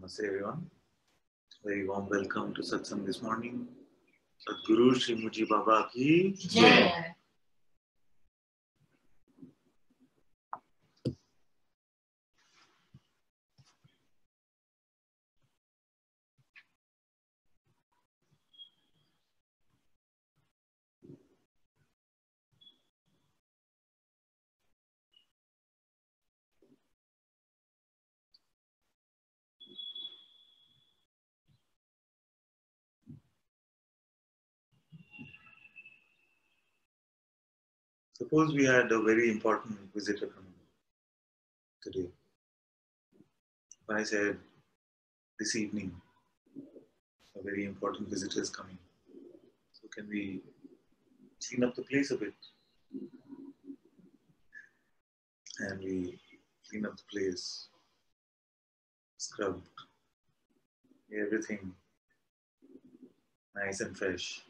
Namaste everyone. Very warm welcome to Satsang this morning. Sadhguru Shri Muji Baba ki Jai. Suppose we had a very important visitor coming today. If I said this evening, a very important visitor is coming. So can we clean up the place a bit? And we clean up the place, scrub, everything nice and fresh.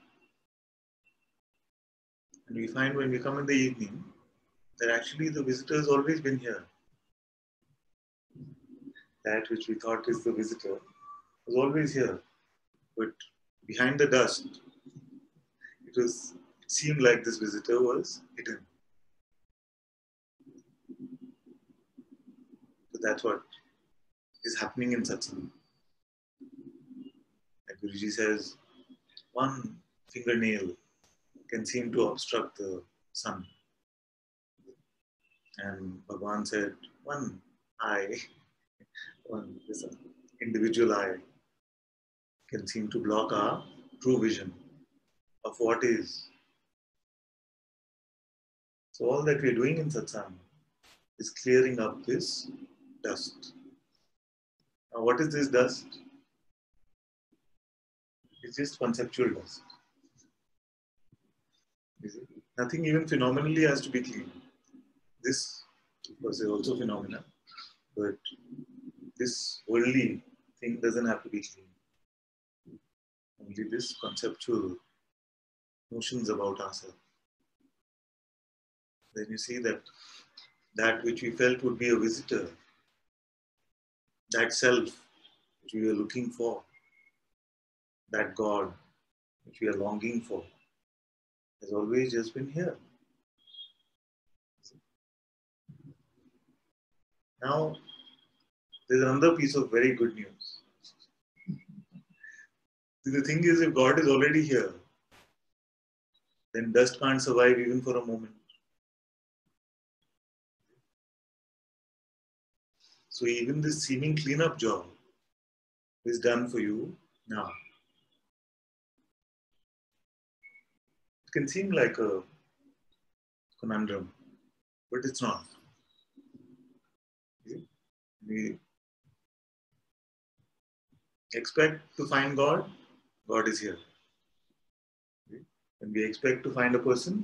And we find when we come in the evening, that actually the visitor has always been here. That which we thought is the visitor was always here. But behind the dust, it seemed like this visitor was hidden. So that's what is happening in Satsang. Like Guruji says, one fingernail can seem to obstruct the sun. And Bhagavan said, one eye, this individual eye can seem to block our true vision of what is. So all that we are doing in Satsang is clearing up this dust. Now what is this dust? It's just conceptual dust. Nothing even phenomenally has to be clean. This, of course, is also phenomena, but this worldly thing doesn't have to be clean. Only this conceptual notions about ourselves. Then you see that which we felt would be a visitor, that self which we were looking for, that God which we are longing for, has always just been here. Now, there's another piece of very good news. The thing is, if God is already here, then dust can't survive even for a moment. So even this seeming cleanup job is done for you now. It can seem like a conundrum, but it's not. We expect to find God, God is here. When we expect to find a person,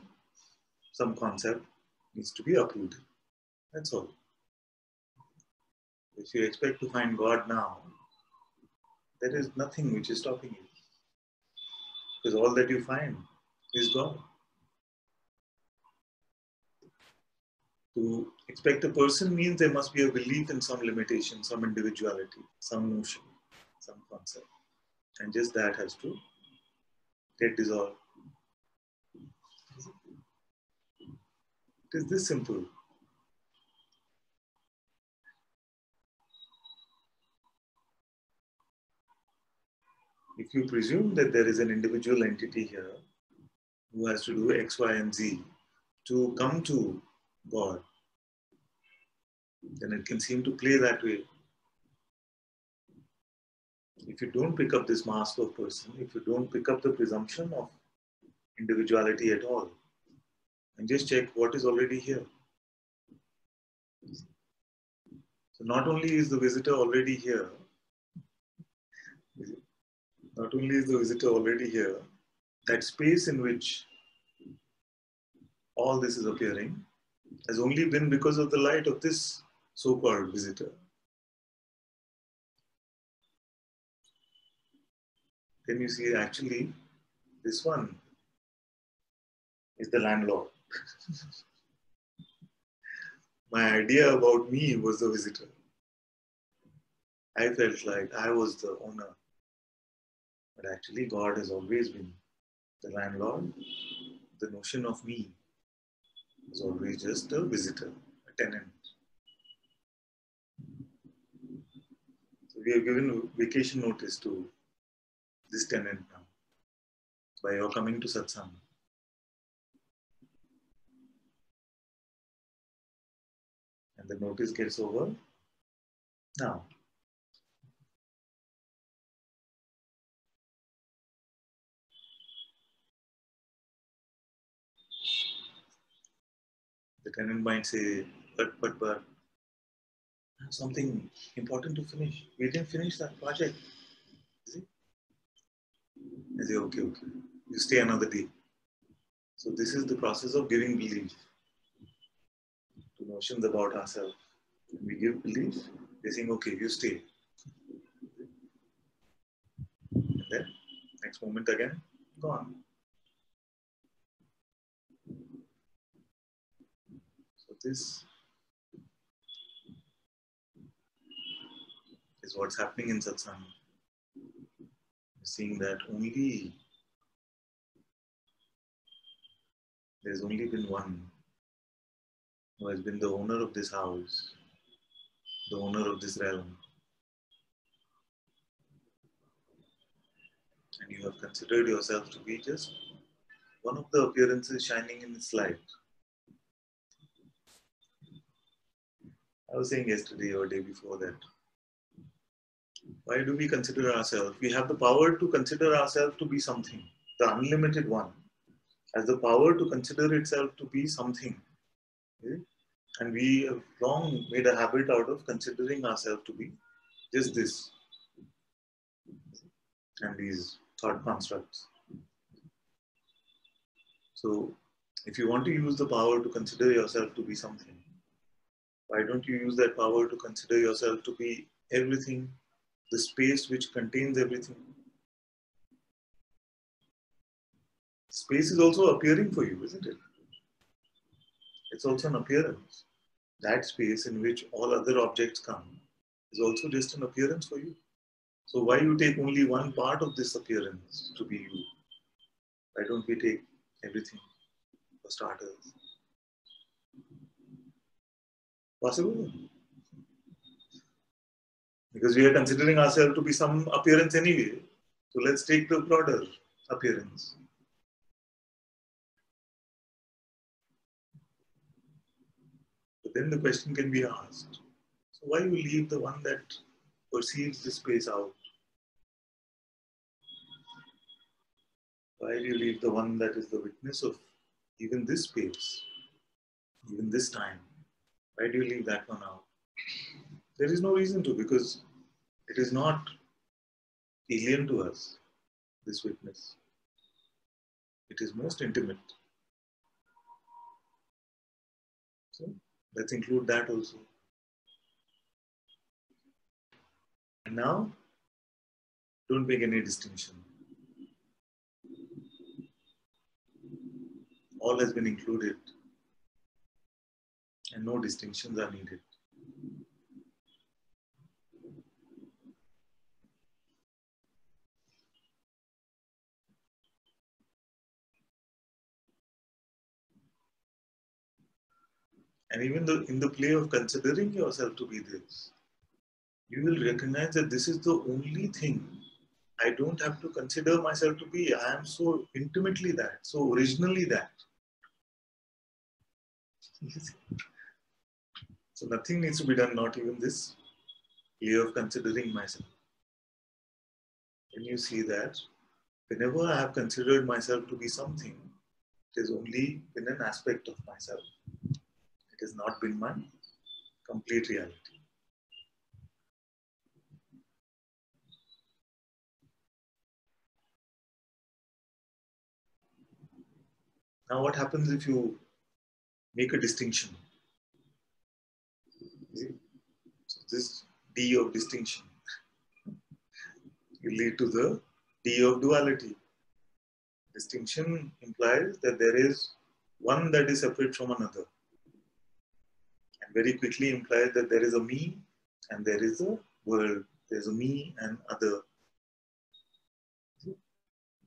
some concept needs to be uprooted. That's all. If you expect to find God now, there is nothing which is stopping you. Because all that you find is God. To expect a person means there must be a belief in some limitation, some individuality, some notion, some concept. And just that has to get dissolved. It is this simple. If you presume that there is an individual entity here who has to do X, Y, and Z to come to God, then it can seem to play that way. If you don't pick up this mask of person, if you don't pick up the presumption of individuality at all, and just check what is already here. So not only is the visitor already here, that space in which all this is appearing has only been because of the light of this so-called visitor. Then you see actually this one is the landlord. My idea about me was the visitor. I felt like I was the owner, but actually God has always been the landlord. The notion of me is always just a visitor, a tenant. So we have given vacation notice to this tenant now by your coming to Satsang. And the notice gets over now. The tenant might say, but, something important to finish. We didn't finish that project. Is it? I say, okay. You stay another day. So this is the process of giving belief to notions about ourselves. When we give belief, they're saying, okay, you stay. And then, next moment again, gone. So this is what's happening in Satsang. We're seeing that there's only been one who has been the owner of this house, the owner of this realm. And you have considered yourself to be just one of the appearances shining in its light. I was saying yesterday or day before that, why do we consider ourselves? We have the power to consider ourselves to be something. The unlimited one has the power to consider itself to be something. Okay? And we have long made a habit out of considering ourselves to be just this and these thought constructs. So if you want to use the power to consider yourself to be something, why don't you use that power to consider yourself to be everything, the space which contains everything? Space is also appearing for you, isn't it? It's also an appearance. That space in which all other objects come is also just an appearance for you. So why you take only one part of this appearance to be you? Why don't we take everything for starters? Possible? Because we are considering ourselves to be some appearance anyway. So let's take the broader appearance. But then the question can be asked, so why you leave the one that perceives the space out? Why do you leave the one that is the witness of even this space, even this time? Why do you leave that one out? There is no reason to, because it is not alien to us, this witness. It is most intimate. So let's include that also. And now, don't make any distinction. All has been included and no distinctions are needed. And even in the play of considering yourself to be this, you will recognize that this is the only thing I don't have to consider myself to be. I am so intimately that, so originally that. So nothing needs to be done, not even this play of considering myself. When you see that, whenever I have considered myself to be something, it has only been an aspect of myself. It has not been my complete reality. Now what happens if you make a distinction? So this D of distinction will lead to the D of duality. Distinction implies that there is one that is separate from another. And very quickly implies that there is a me and there is a world There's a me and other.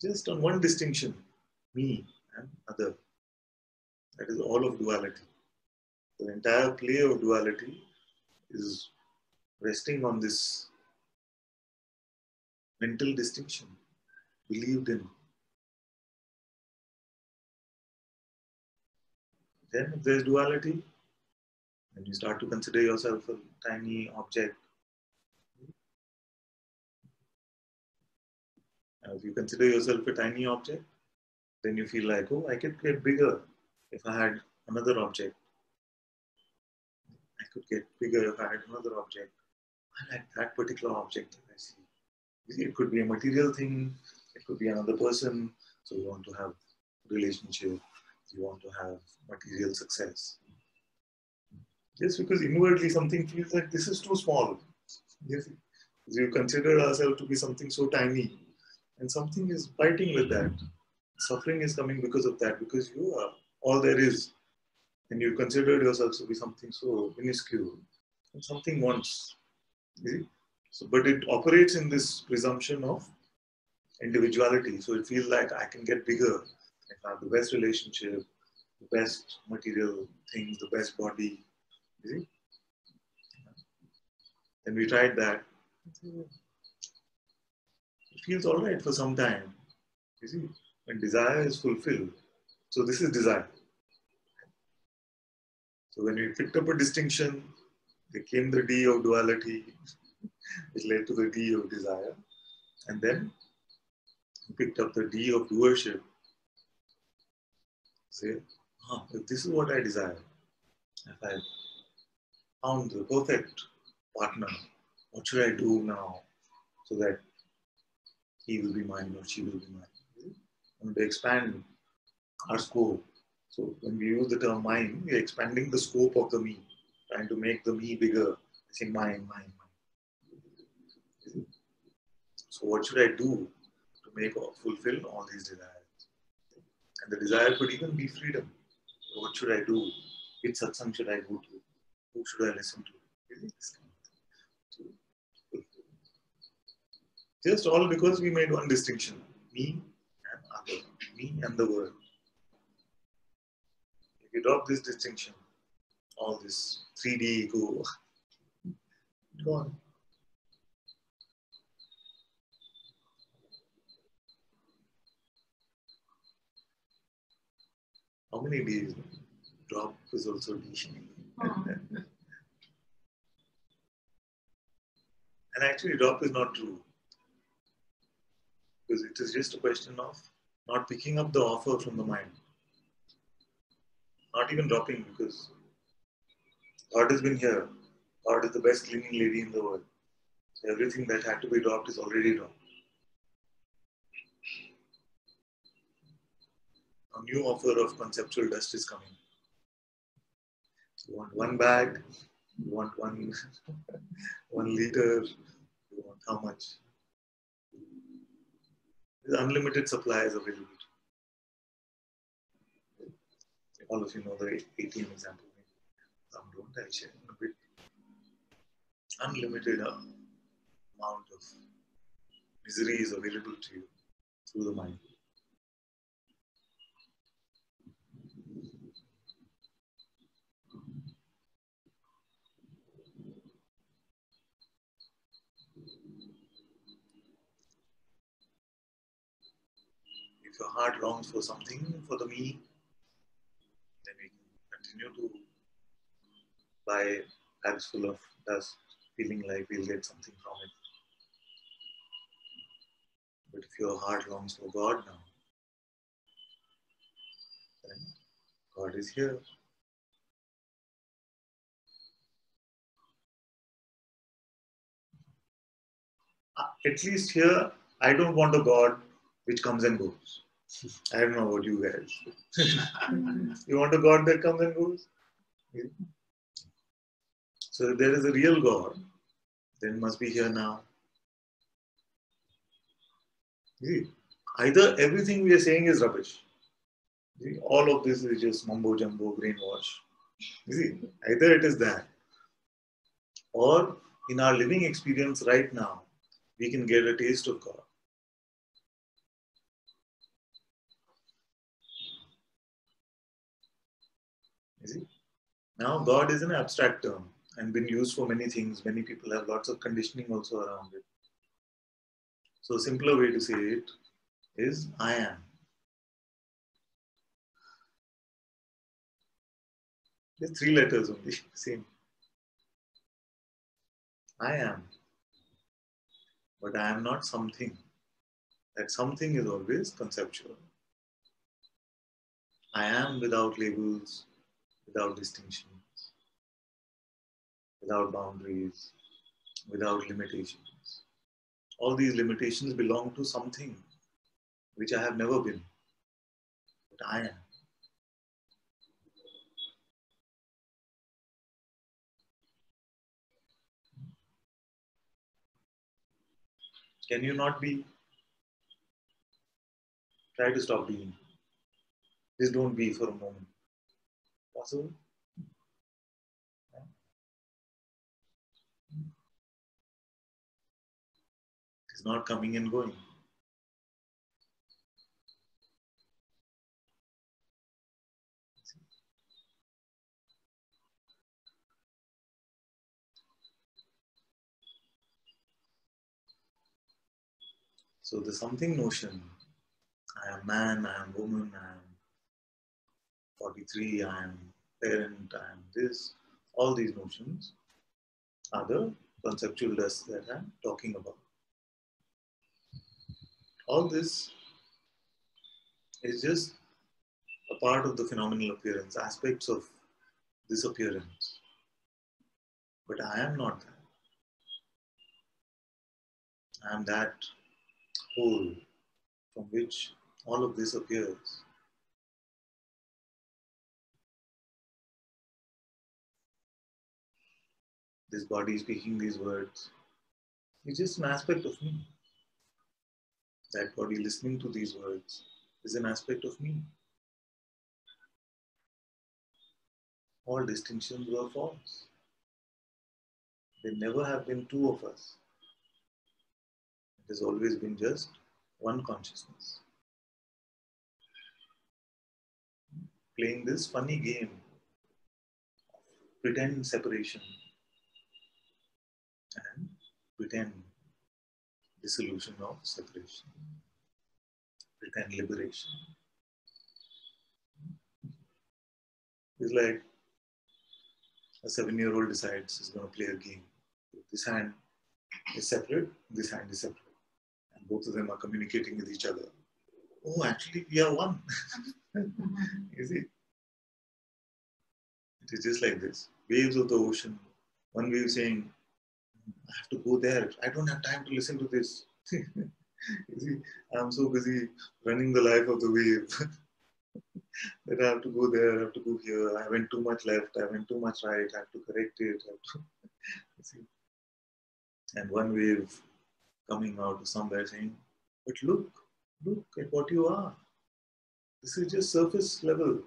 Just on one distinction, me and other. That is all of duality. The entire play of duality is resting on this mental distinction, believed in. Then if there's duality, then you start to consider yourself a tiny object. And if you consider yourself a tiny object, then you feel like, oh, I could get bigger if I had another object. I could get bigger if I had another object. I like that particular object that I see. It could be a material thing, it could be another person. So you want to have a relationship, you want to have material success. Just because inwardly something feels like this is too small. Yes, you consider ourselves to be something so tiny, and something is fighting with that. Suffering is coming because of that, because you are all there is, and you considered yourself to be something so minuscule, and something wants. You see? So, but it operates in this presumption of individuality. So it feels like I can get bigger if I have the best relationship, the best material things, the best body. You see? And we tried that. It feels all right for some time. You see, when desire is fulfilled. So this is desire. So when we picked up a distinction, there came the D of duality, which led to the D of desire. And then we picked up the D of doership. Say, if this is what I desire, if I found the perfect partner, what should I do now so that he will be mine or she will be mine? I want to expand our scope. So when we use the term mind, we are expanding the scope of the me, trying to make the me bigger. I say mine. So what should I do to make or fulfill all these desires? And the desire could even be freedom. So what should I do? Which satsang should I go to? Who should I listen to? So, just all because we made one distinction, me and other, me and the world. If you drop this distinction, all this 3D ego, gone. How many days? Drop is also D. And actually, drop is not true. Because it is just a question of not picking up the offer from the mind. Not even dropping, because God has been here. God is the best cleaning lady in the world. So everything that had to be dropped is already dropped. A new offer of conceptual dust is coming. You want one bag, you want 1 liter, you want how much? There's unlimited supplies available. All of you know the ATM example. Some don't, I'll share in a bit. Unlimited amount of misery is available to you through the mind. If your heart longs for something, for the me, then we can continue to buy bags full of dust, feeling like we'll get something from it. But if your heart longs for God now, then God is here. At least here, I don't want a God which comes and goes. I don't know about you guys. You want a God that comes and goes? So if there is a real God, then must be here now. Either everything we are saying is rubbish. All of this is just mumbo jumbo, brainwash. Either it is that, or in our living experience right now, we can get a taste of God. You see? Now, God is an abstract term and been used for many things. Many people have lots of conditioning also around it. So, a simpler way to say it is I am. Just 3 letters only, same. I am. But I am not something. That something is always conceptual. I am without labels, without distinctions, without boundaries, without limitations. All these limitations belong to something which I have never been, but I am. Can you not be? Try to stop being. Just don't be for a moment. Possible? It's not coming and going. So the something notion, I am man, I am woman, I am 43, I am parent, I am this, all these notions are the conceptual dust that I'm talking about. All this is just a part of the phenomenal appearance, aspects of this appearance. But I am not that. I am that whole from which all of this appears. This body speaking these words is just an aspect of me. That body listening to these words is an aspect of me. All distinctions were false. There never have been two of us. It has always been just one consciousness. Playing this funny game of pretend separation and pretend dissolution of separation, pretend liberation. It's like a 7-year-old decides he's going to play a game. This hand is separate, this hand is separate. And both of them are communicating with each other. Oh, actually, we are one. You see? It is just like this. Waves of the ocean. One wave saying, I have to go there. I don't have time to listen to this. You see, I'm so busy running the life of the wave that I have to go there, I have to go here. I went too much left, I went too much right, I have to correct it. You see? And one wave coming out of somewhere saying, but look at what you are. This is just surface level.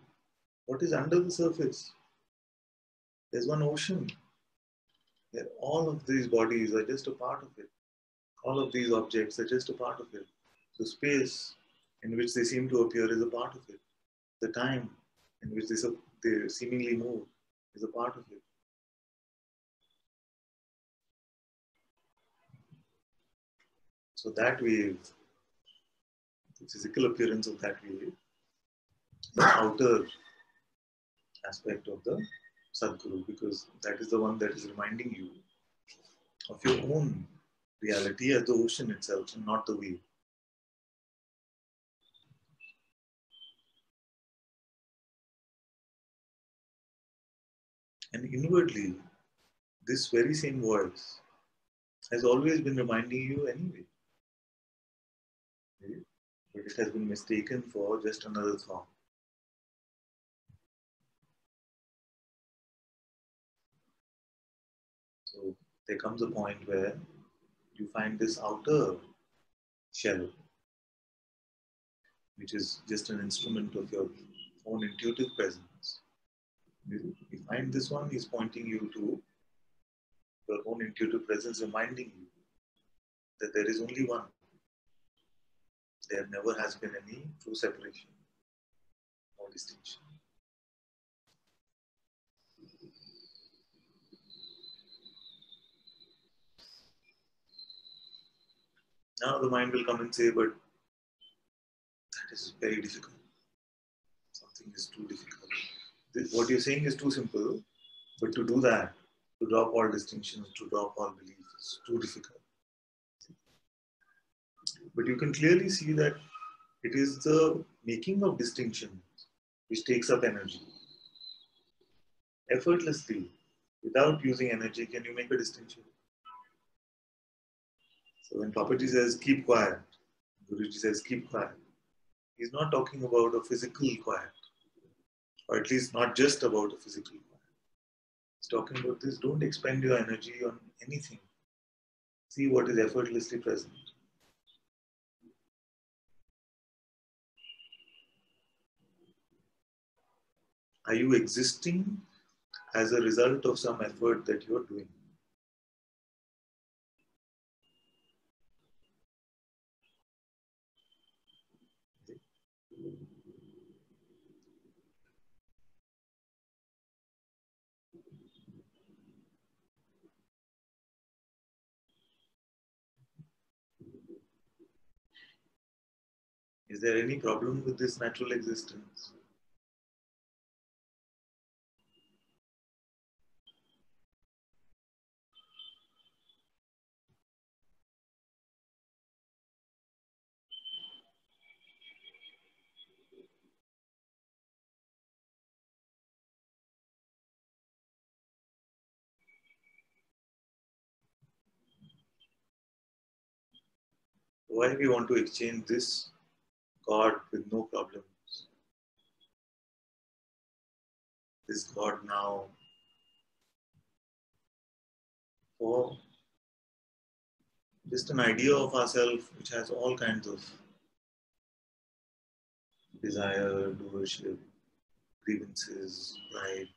What is under the surface? There's one ocean. All of these bodies are just a part of it. All of these objects are just a part of it. The space in which they seem to appear is a part of it. The time in which they seemingly move is a part of it. So that wave, the physical appearance of that wave, the outer aspect of the Sadguru, because that is the one that is reminding you of your own reality as the ocean itself and not the wave. And inwardly, this very same voice has always been reminding you anyway. But it has been mistaken for just another thought. So there comes a point where you find this outer shell, which is just an instrument of your own intuitive presence. You find this one is pointing you to your own intuitive presence reminding you that there is only one. There never has been any true separation or distinction. Now the mind will come and say, but that is very difficult. Something is too difficult. What you're saying is too simple, but to do that, to drop all distinctions, to drop all beliefs, is too difficult. But you can clearly see that it is the making of distinctions which takes up energy. Effortlessly, without using energy, can you make a distinction? So when Papaji says, keep quiet, Guruji says, keep quiet, he's not talking about a physical quiet, or at least not just about a physical quiet. He's talking about this, don't expend your energy on anything. See what is effortlessly present. Are you existing as a result of some effort that you're doing? Is there any problem with this natural existence? Why we want to exchange this God with no problems? This God now for just an idea of ourselves which has all kinds of desire, worship, grievances, pride.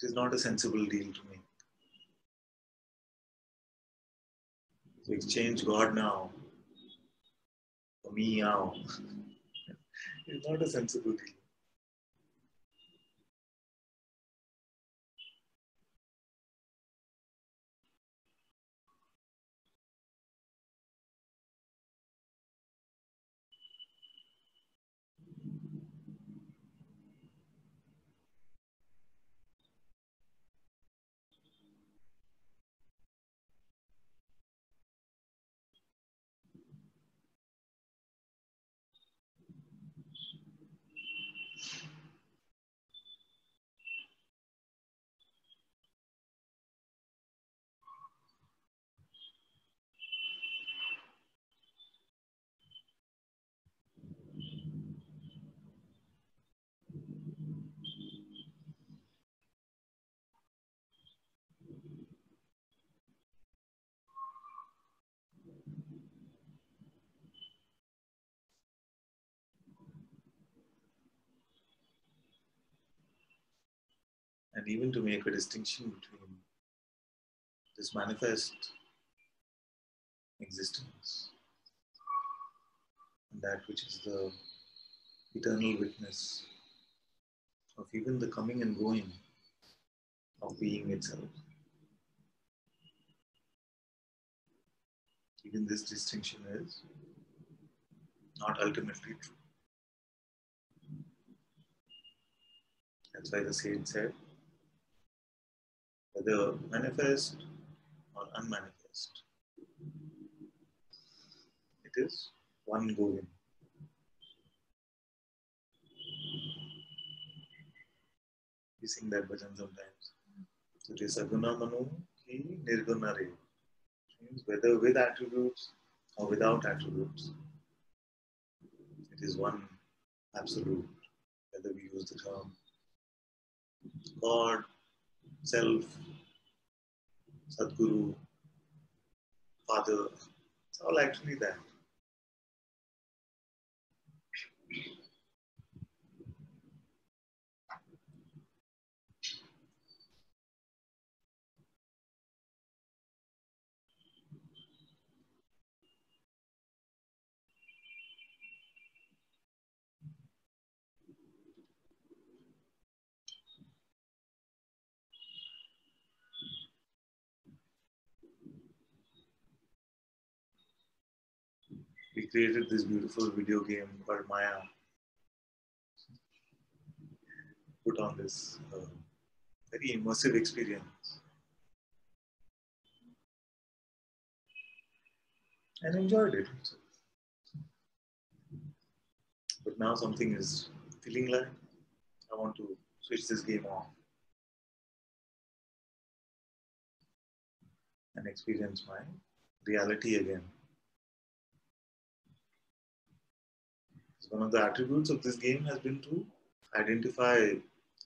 It is not a sensible deal to me. To exchange God now for me now is not a sensible deal. And even to make a distinction between this manifest existence and that which is the eternal witness of even the coming and going of being itself. Even this distinction is not ultimately true. That's why the sage said, whether manifest or unmanifest, it is one going. We sing that bhajan sometimes. So it is saguna manu ki nirguna re. Means whether with attributes or without attributes, it is one absolute. Whether we use the term God, self, Sadguru, Father, it's all actually that. created this beautiful video game called Maya, put on this very immersive experience and enjoyed it. But now something is feeling like I want to switch this game on and experience my reality again. So one of the attributes of this game has been to identify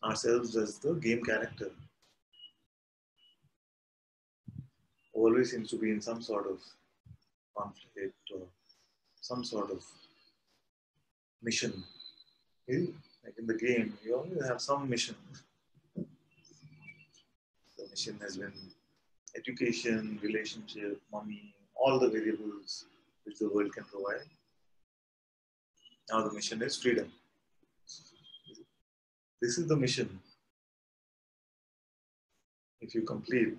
ourselves as the game character. Always seems to be in some sort of conflict or some sort of mission. Like in the game, you always have some mission. The mission has been education, relationship, money, all the variables which the world can provide. Now the mission is freedom. This is the mission. If you complete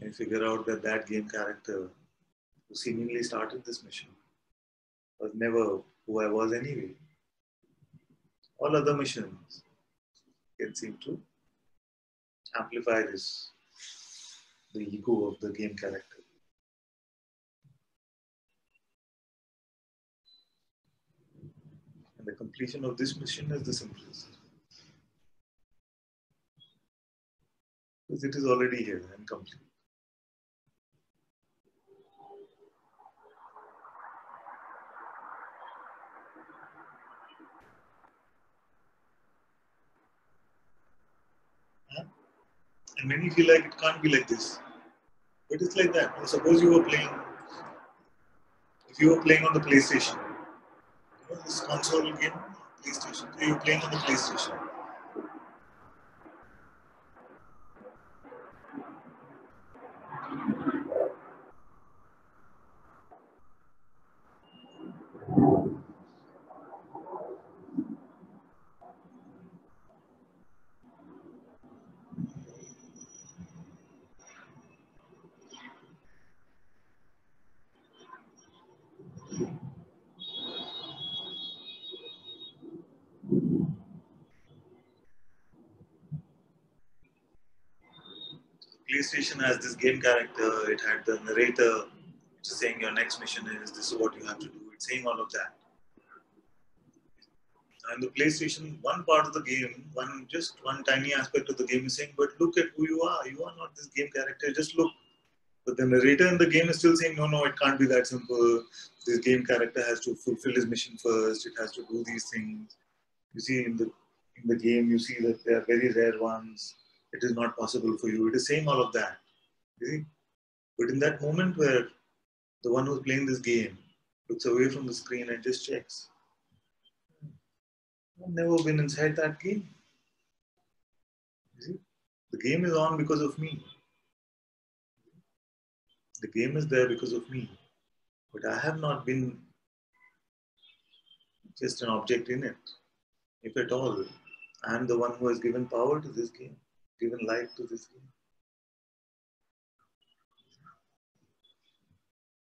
and figure out that that game character who seemingly started this mission was never who I was anyway, all other missions can seem to amplify this, the ego of the game character. And the completion of this mission is the simplest. Because it is already here and complete. And many feel like it can't be like this. But it's like that. Suppose you were playing, if you were playing on the PlayStation, this console game, PlayStation, so you're playing on the PlayStation. PlayStation has this game character, it had the narrator, which is saying your next mission is, this is what you have to do, it's saying all of that. And the PlayStation, one part of the game, just one tiny aspect of the game is saying, but look at who you are not this game character, just look. But the narrator in the game is still saying, no, it can't be that simple. This game character has to fulfill his mission first, it has to do these things. You see in the game, you see that they are very rare ones. It is not possible for you. It is saying all of that. You see? But in that moment where the one who's playing this game looks away from the screen and just checks, I've never been inside that game. You see? The game is on because of me. The game is there because of me. But I have not been just an object in it. If at all, I am the one who has given power to this game, given life to this game.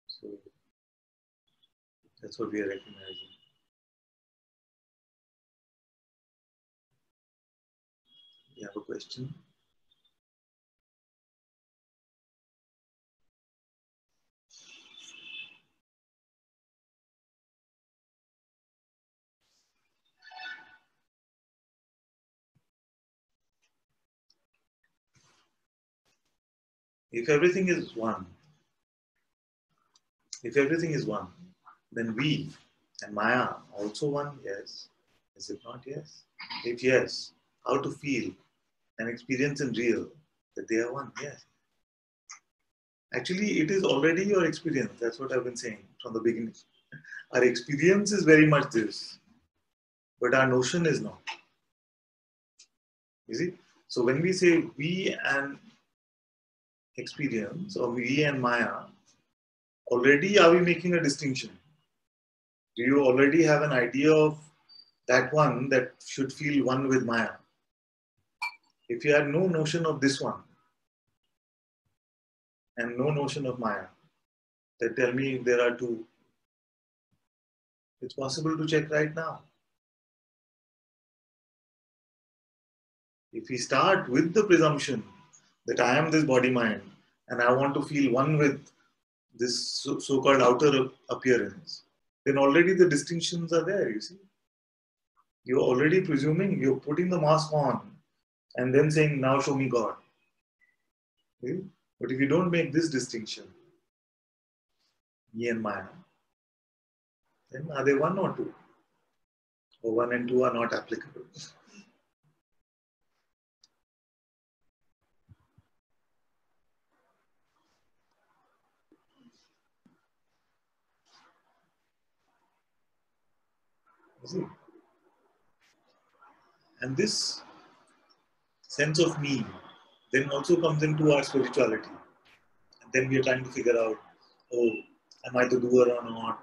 So that's what we are recognizing. You have a question? If everything is one, then we and Maya also one? Yes. Is it not? Yes. If yes, how to feel and experience in real that they are one? Yes. Actually, it is already your experience. That's what I've been saying from the beginning. Our experience is very much this, but our notion is not. You see? So when we say we and experience or we and Maya, already are we making a distinction? Do you already have an idea of that one that should feel one with Maya? If you had no notion of this one and no notion of Maya, They tell me there are two. It's possible to check right now. If we start with the presumption that I am this body mind and I want to feel one with this so-called outer appearance, then already the distinctions are there, you see. You're already presuming, you're putting the mask on and then saying, now show me God. Okay? But if you don't make this distinction, me and Maya, then are they one or two? Or one and two are not applicable. You see? And this sense of me then also comes into our spirituality. And then we are trying to figure out, oh, am I the doer or not?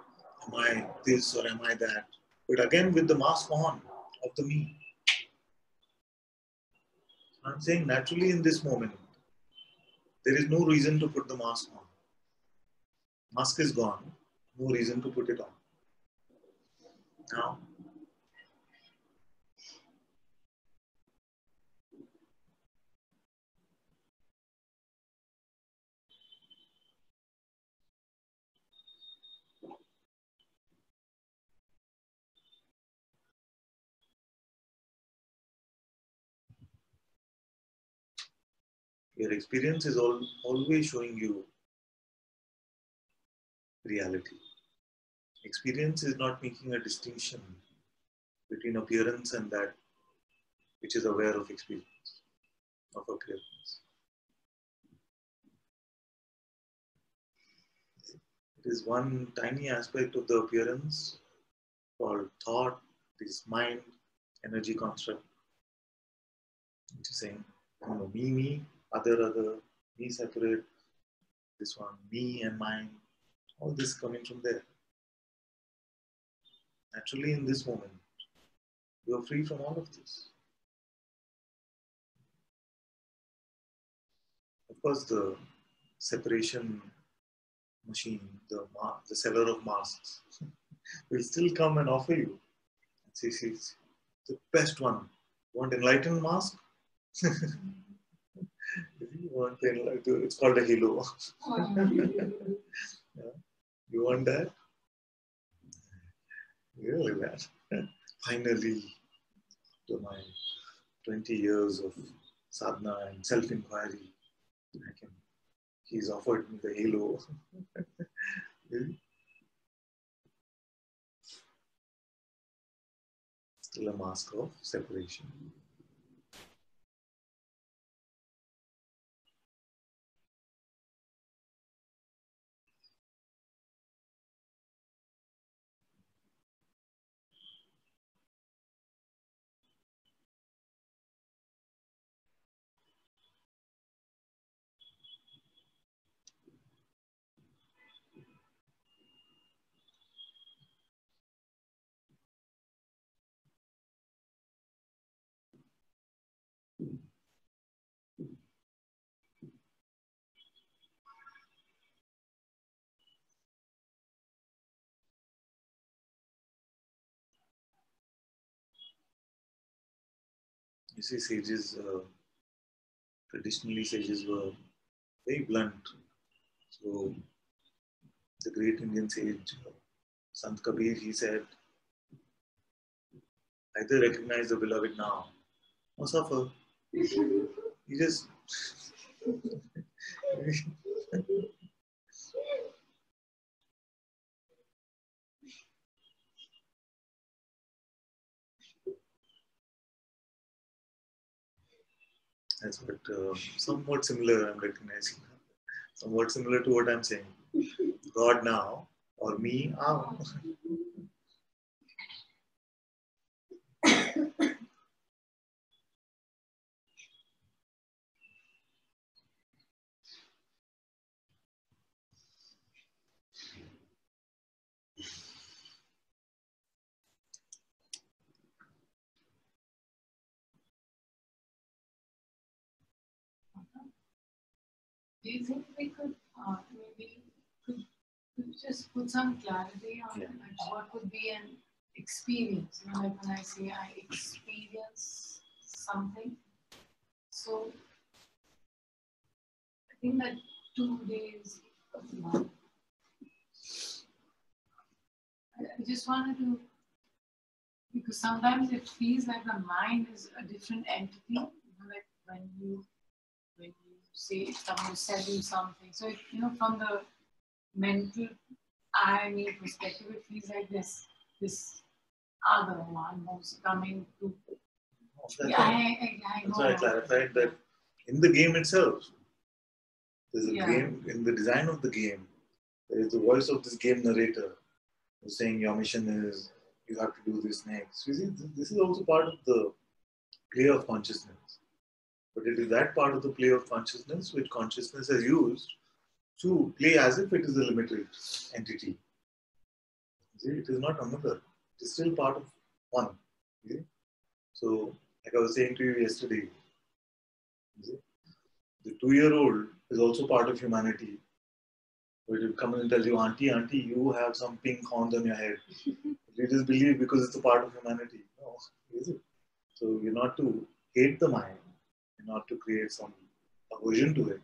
Am I this or am I that? But again, with the mask on of the me. I'm saying naturally in this moment, there is no reason to put the mask on. Mask is gone, no reason to put it on. Now, your experience is always showing you reality. Experience is not making a distinction between appearance and that which is aware of experience, of appearance. It is one tiny aspect of the appearance called thought, this mind, energy construct, which is saying, me, other, me separate, this one, me and mine, all this coming from there. Naturally, in this moment, you are free from all of this. Of course, the separation machine, the seller of masks, will still come and offer you. See, the best one. You want enlightened mask? You want it's called a halo. Yeah. You want that? Really that? Finally, after my 20 years of sadhana and self-inquiry, he's offered me the halo. Still a mask of separation. You see, sages, traditionally sages were very blunt. So the great Indian sage, Sant Kabir, he said, either recognize the beloved now or suffer. He just that's what somewhat similar I'm recognizing. Somewhat similar to what I'm saying. God now or me now. Do you think we could maybe Could you just put some clarity on like, what would be an experience? You know, like when I say I experience something, so I think that 2 days of life. I just wanted to, because sometimes it feels like the mind is a different entity. You know, like when you say someone said you something. So it, you know, from the mental me perspective, it feels like this other one who's coming to. That's why I clarified that in the game itself, there's a game, in the design of the game, there is the voice of this game narrator who's saying your mission is you have to do this next. You see, this is also part of the play of consciousness. But it is that part of the play of consciousness which consciousness has used to play as if it is a limited entity. See, it is not another. It is still part of one. See? So, like I was saying to you yesterday, see, the 2-year-old is also part of humanity. But it will come and tell you, auntie, you have some pink horns on your head. You just believe because it's a part of humanity. No, is it? So you're not to hate the mind, you're not to create some aversion to it,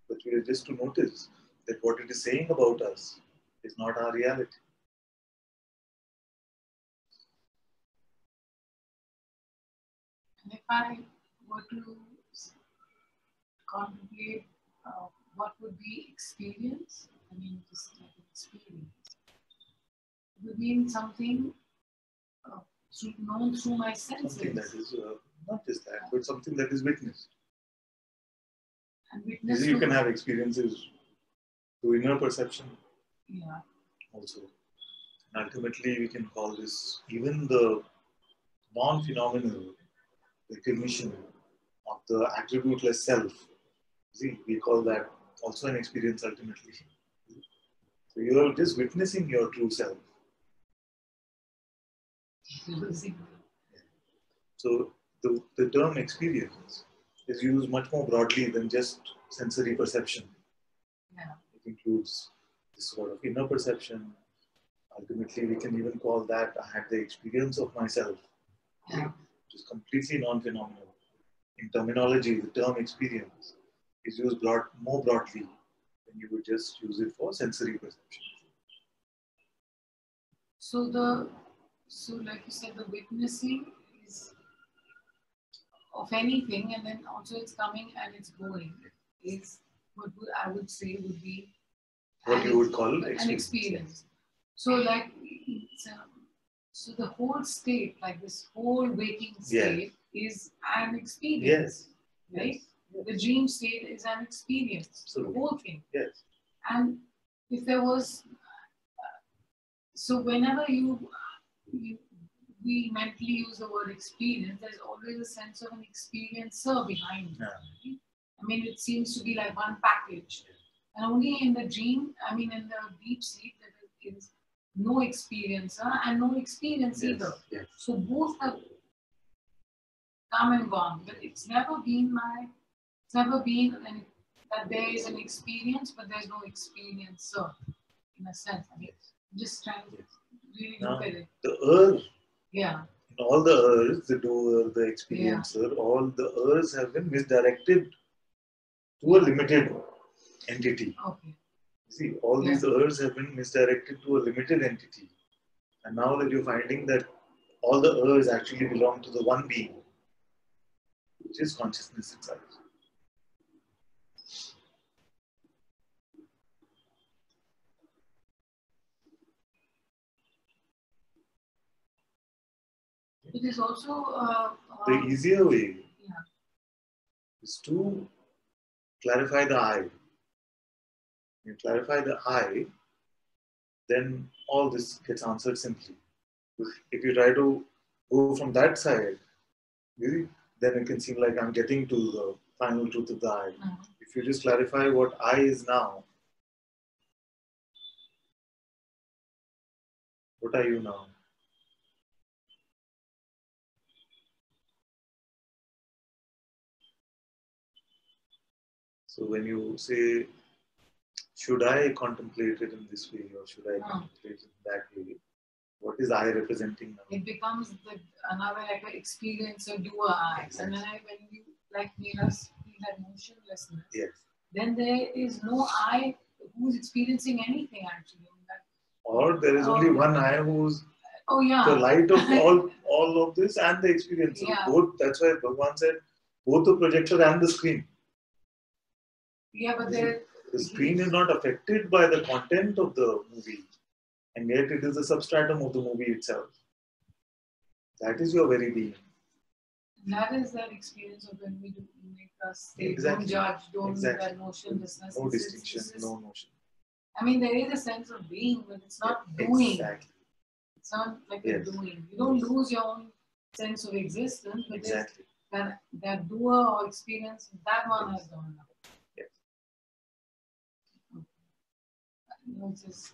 but we are just to notice that what it is saying about us is not our reality. And if I were to contemplate what would be experience, I mean, just like experience, it would mean something known through my senses. Something that is not just that, but something that is witnessed. And witnessed. You can have experiences through inner perception. Yeah. Also. And ultimately, we can call this even the non-phenomenal recognition of the attributeless self. See, we call that also an experience ultimately. So you are just witnessing your true self. So the term experience is used much more broadly than just sensory perception. Yeah. It includes this sort of inner perception. Ultimately, we can even call that I had the experience of myself, which is completely non-phenomenal. In terminology, the term experience is used more broadly than you would just use it for sensory perception. So like you said, the witnessing is of anything, and then also it's coming and it's going. Is what I would say would be what you would call an experience. So like so the whole state, like this whole waking state, is an experience. Yes. Right? Yes. The dream state is an experience. So the whole thing. Yes. And if there was so whenever we mentally use the word experience, there's always a sense of an experiencer behind it. Right? I mean, it seems to be like one package. And only in the dream, I mean, in the deep sleep, there is no experiencer and no experience either. Yes. So both have come and gone. But it's never been that there is an experience, but there's no experiencer, in a sense. I mean, just trying to really look at it. The yeah. In all the Ers, the doer, the experiencer, all the Ers have been misdirected to a limited entity. Okay. See, all these Ers have been misdirected to a limited entity. And now that you're finding that all the Ers actually belong to the one being, which is consciousness itself. It is also the easier way is to clarify the I. When you clarify the I, then all this gets answered simply. If you try to go from that side, then it can seem like I'm getting to the final truth of the I. If you just clarify what I is now, what are you now? So when you say should I contemplate it in this way or should I contemplate it in that way? What is I representing now? It becomes another like an experience of doer I. Exactly. And then when you like made us feel that motionlessness, Yes. then there is no I who's experiencing anything actually. Or there is only one I who's the light of all of this and the experience. So both, that's why Bhagavan said both the projector and the screen. Yeah, but the screen is not affected by the content of the movie, and yet it is the substratum of the movie itself. That is your very being. That is that experience of when we make us say, exactly. Don't judge, don't exactly. that motionlessness. No distinction, no notion. I mean, there is a sense of being, but it's not doing. Exactly. It's not like a doing. You don't lose your own sense of existence, but that doer or experience, that one has gone up. Yes. No, it's just...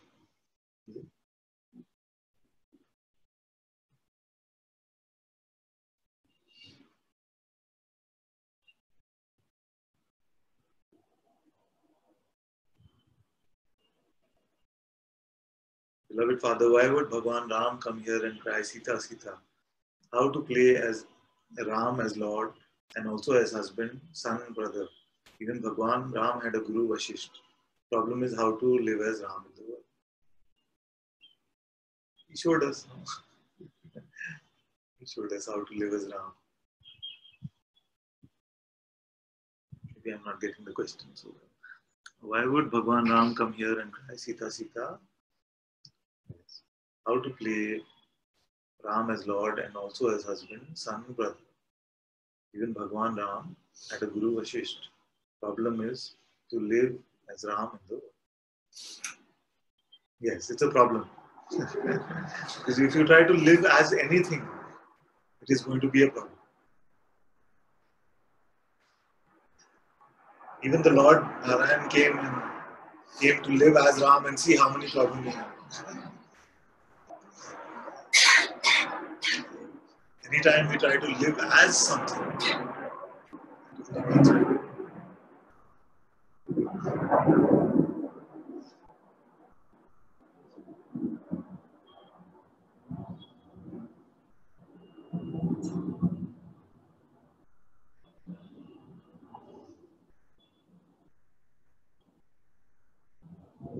Beloved Father, why would Bhagavan Ram come here and cry, Sita, Sita? How to play as Ram as Lord and also as husband, son and brother. Even Bhagavan Ram had a Guru Vashisht. Problem is how to live as Ram in the world. He showed us. He showed us how to live as Ram. Maybe I'm not getting the question. So, why would Bhagavan Ram come here and cry, Sita, Sita? How to play Ram as Lord and also as husband, son and brother. Even Bhagavan Ram had a Guru Vashisht. Problem is to live as Ram in the world. Yes, it's a problem. Because if you try to live as anything, it is going to be a problem. Even the Lord Narayan came to live as Ram and see how many problems he had. Anytime we try to live as something,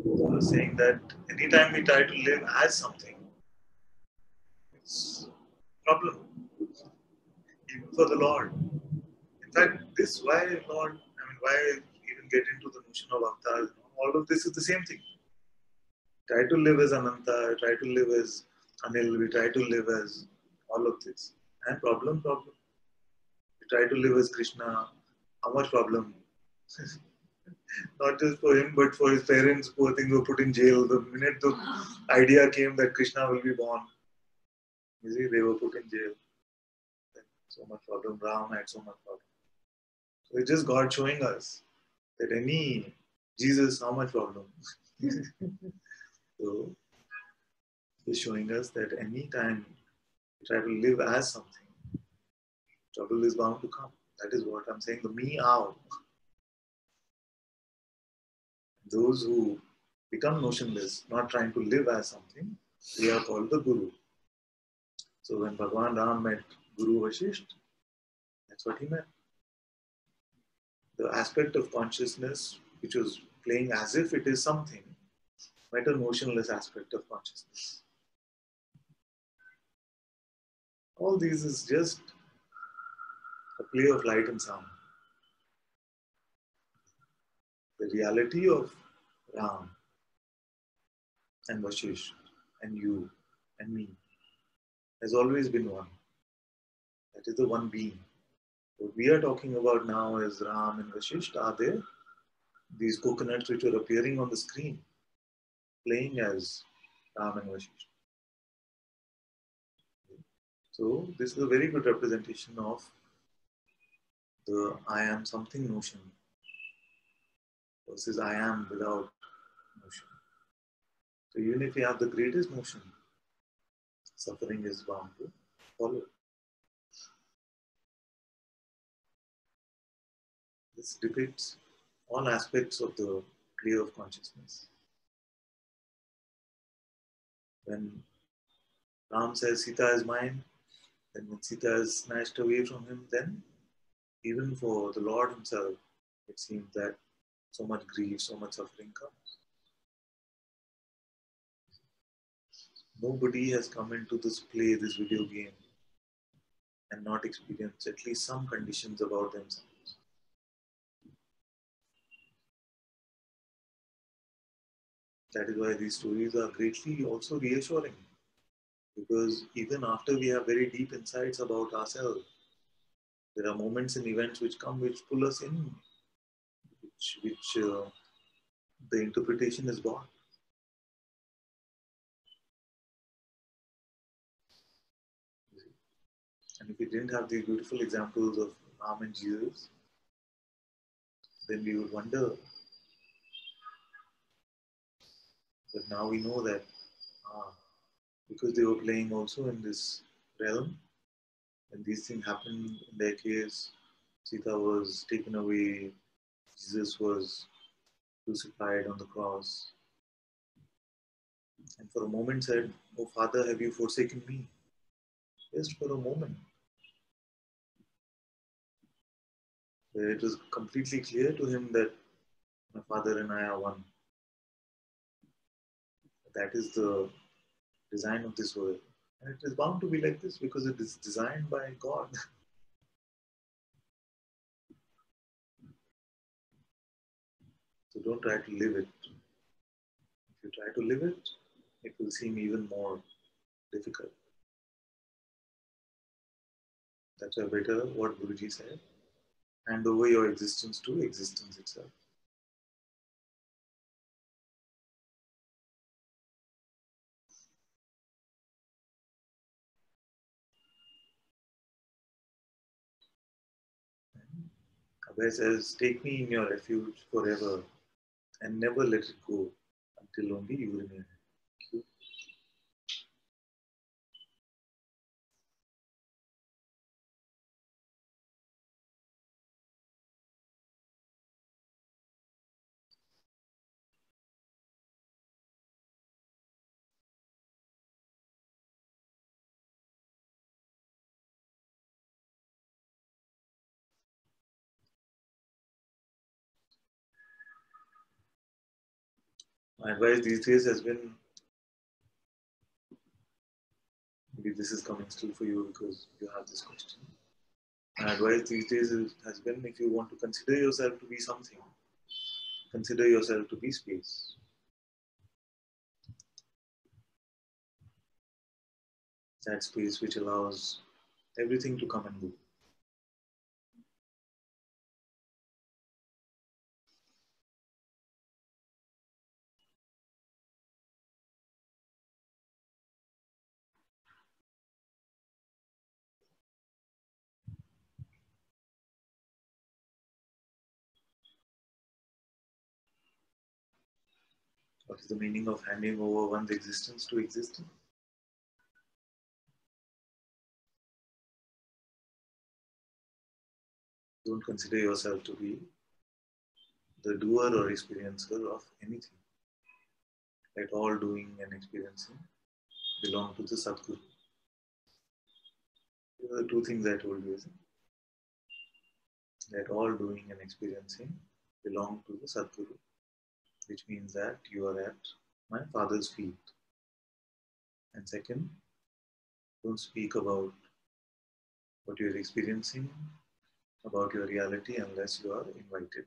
I was saying that anytime we try to live as something, it's a problem. Even for the Lord. In fact, why even get into the notion of avatars? All of this is the same thing. Try to live as Ananta, try to live as Anil, we try to live as all of this. And problem. We try to live as Krishna. How much problem? Not just for him, but for his parents, poor things were put in jail. The minute the idea came that Krishna will be born, you see, they were put in jail. So much problem. Ram had so much problem. So it's just God showing us that Jesus, how much problem? So he's showing us that any time we try to live as something, trouble is bound to come. That is what I'm saying. The meow. Those who become notionless, not trying to live as something, they are called the Guru. So when Bhagavan Ram met Guru Vashisht, that's what he meant. The aspect of consciousness which was playing as if it is something, met a motionless aspect of consciousness. All these is just a play of light and sound. The reality of Ram and Vashisht and you and me has always been one. That is the one being. What we are talking about now is Ram and Vashisht are there. These coconuts which are appearing on the screen, playing as Ram and Vashisht. So this is a very good representation of the I am something notion versus I am without notion. So even if you have the greatest notion, suffering is bound to follow. This depicts all aspects of the play of consciousness. When Ram says Sita is mine, then when Sita is snatched away from him, then even for the Lord himself, it seems that so much grief, so much suffering comes. Nobody has come into this play, this video game, and not experienced at least some conditions about themselves. That is why these stories are greatly also reassuring. Because even after we have very deep insights about ourselves, there are moments and events which come which pull us in, which the interpretation is God. And if we didn't have these beautiful examples of Ram and Jesus, then we would wonder. But now we know that because they were playing also in this realm, and these things happened in their case, Sita was taken away, Jesus was crucified on the cross, and for a moment said, "Oh Father, have you forsaken me?" Just for a moment. Where it was completely clear to him that my Father and I are one. That is the design of this world. And it is bound to be like this because it is designed by God. So don't try to live it. If you try to live it, it will seem even more difficult. That's why better what Guruji said, hand over your existence to existence itself. Kabir says, take me in your refuge forever and never let it go until only you remain. Thank you. My advice these days has been, maybe this is coming still for you because you have this question. My advice these days has been, if you want to consider yourself to be something, consider yourself to be space. That space which allows everything to come and go. What is the meaning of handing over one's existence to existence? Don't consider yourself to be the doer or experiencer of anything. Let all doing and experiencing belong to the Sadguru. These are the two things I told you, isn't it? Let all doing and experiencing belong to the Sadguru, which means that you are at my Father's feet. And second, don't speak about what you're experiencing, about your reality, unless you are invited.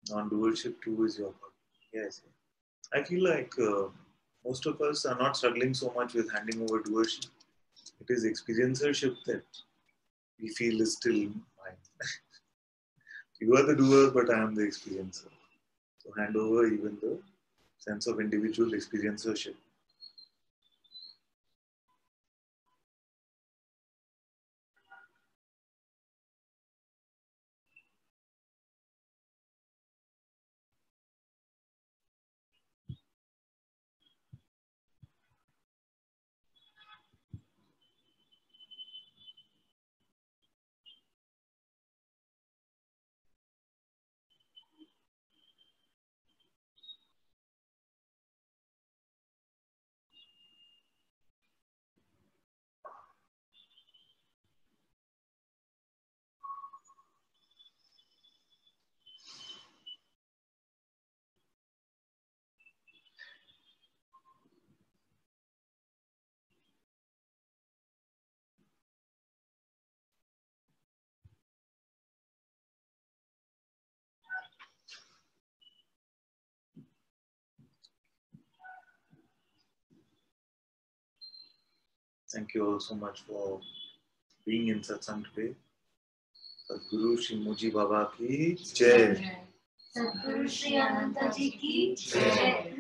Non-dualship too is your part. Yes. I feel like most of us are not struggling so much with handing over dualship. It is experiencership that we feel is still mine. You are the doer, but I am the experiencer. So hand over even the sense of individual experiencership. Thank you all so much for being in Satsang today. Sadhguru Shri Muji Baba ki Jai. Sadhguru Shri Ananta Ji ki Jai.